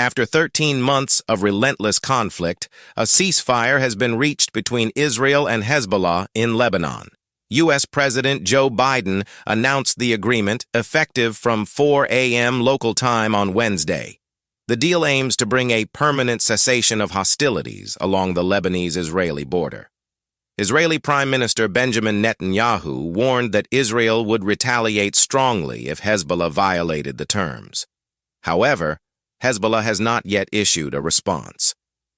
After 13 months of relentless conflict, a ceasefire has been reached between Israel and Hezbollah in Lebanon. U.S. President Joe Biden announced the agreement effective from 4 a.m. local time on Wednesday. The deal aims to bring a permanent cessation of hostilities along the Lebanese-Israeli border. Israeli Prime Minister Benjamin Netanyahu warned that Israel would retaliate strongly if Hezbollah violated the terms. However, Hezbollah has not yet issued a response.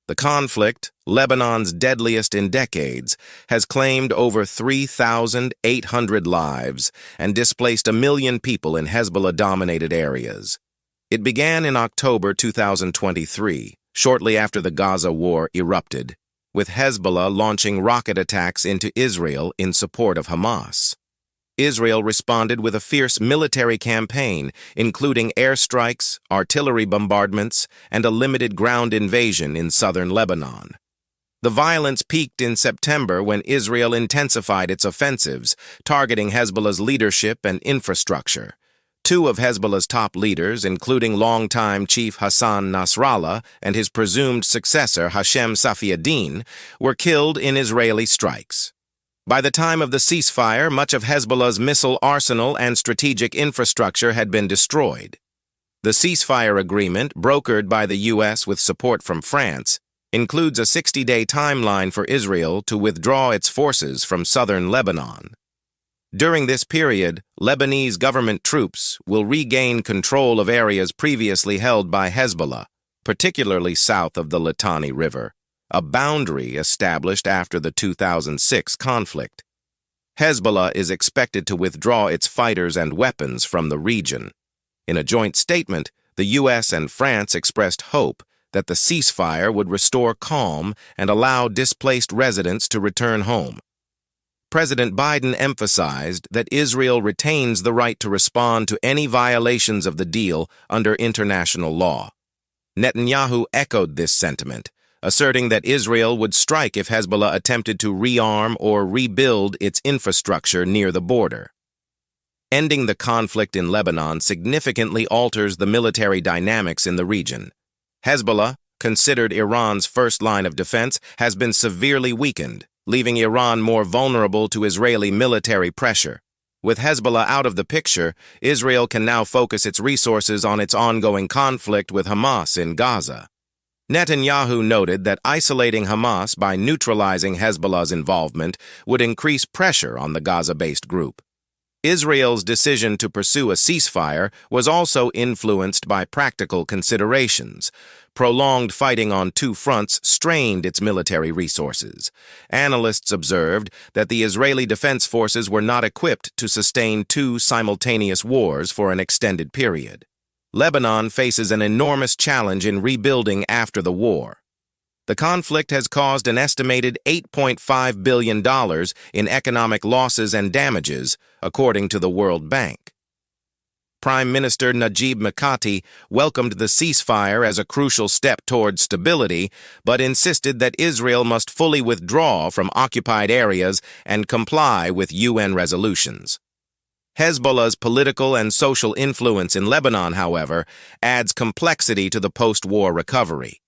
The conflict, Lebanon's deadliest in decades, has claimed over 3,800 lives and displaced 1 million people in Hezbollah-dominated areas. It began in October 2023, shortly after the Gaza war erupted, with Hezbollah launching rocket attacks into Israel in support of Hamas. Israel responded with a fierce military campaign, including airstrikes, artillery bombardments, and a limited ground invasion in southern Lebanon. The violence peaked in September when Israel intensified its offensives, targeting Hezbollah's leadership and infrastructure. 2 of Hezbollah's top leaders, including longtime Chief Hassan Nasrallah and his presumed successor Hashem Safieddin, were killed in Israeli strikes. By the time of the ceasefire, much of Hezbollah's missile arsenal and strategic infrastructure had been destroyed. The ceasefire agreement, brokered by the U.S. with support from France, includes a 60-day timeline for Israel to withdraw its forces from southern Lebanon. During this period, Lebanese government troops will regain control of areas previously held by Hezbollah, particularly south of the Litani River, a boundary established after the 2006 conflict. Hezbollah is expected to withdraw its fighters and weapons from the region. In a joint statement, the U.S. and France expressed hope that the ceasefire would restore calm and allow displaced residents to return home. President Biden emphasized that Israel retains the right to respond to any violations of the deal under international law. Netanyahu echoed this sentiment, asserting that Israel would strike if Hezbollah attempted to rearm or rebuild its infrastructure near the border. Ending the conflict in Lebanon significantly alters the military dynamics in the region. Hezbollah, considered Iran's first line of defense, has been severely weakened, leaving Iran more vulnerable to Israeli military pressure. With Hezbollah out of the picture, Israel can now focus its resources on its ongoing conflict with Hamas in Gaza. Netanyahu noted that isolating Hamas by neutralizing Hezbollah's involvement would increase pressure on the Gaza-based group. Israel's decision to pursue a ceasefire was also influenced by practical considerations. Prolonged fighting on 2 fronts strained its military resources. Analysts observed that the Israeli Defense Forces were not equipped to sustain 2 simultaneous wars for an extended period. Lebanon faces an enormous challenge in rebuilding after the war. The conflict has caused an estimated $8.5 billion in economic losses and damages, according to the World Bank. Prime Minister Najib Mikati welcomed the ceasefire as a crucial step toward stability, but insisted that Israel must fully withdraw from occupied areas and comply with UN resolutions. Hezbollah's political and social influence in Lebanon, however, adds complexity to the post-war recovery.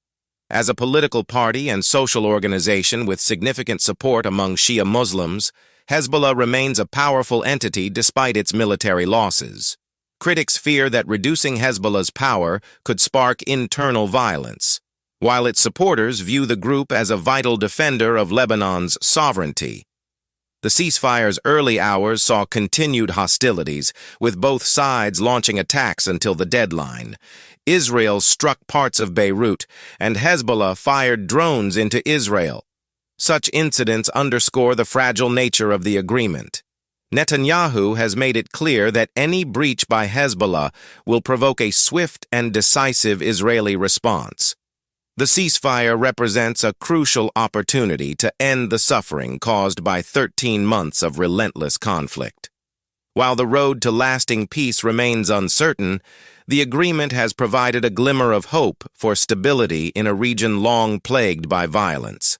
As a political party and social organization with significant support among Shia Muslims, Hezbollah remains a powerful entity despite its military losses. Critics fear that reducing Hezbollah's power could spark internal violence, while its supporters view the group as a vital defender of Lebanon's sovereignty. The ceasefire's early hours saw continued hostilities, with both sides launching attacks until the deadline. Israel struck parts of Beirut, and Hezbollah fired drones into Israel. Such incidents underscore the fragile nature of the agreement. Netanyahu has made it clear that any breach by Hezbollah will provoke a swift and decisive Israeli response. The ceasefire represents a crucial opportunity to end the suffering caused by 13 months of relentless conflict. While the road to lasting peace remains uncertain, the agreement has provided a glimmer of hope for stability in a region long plagued by violence.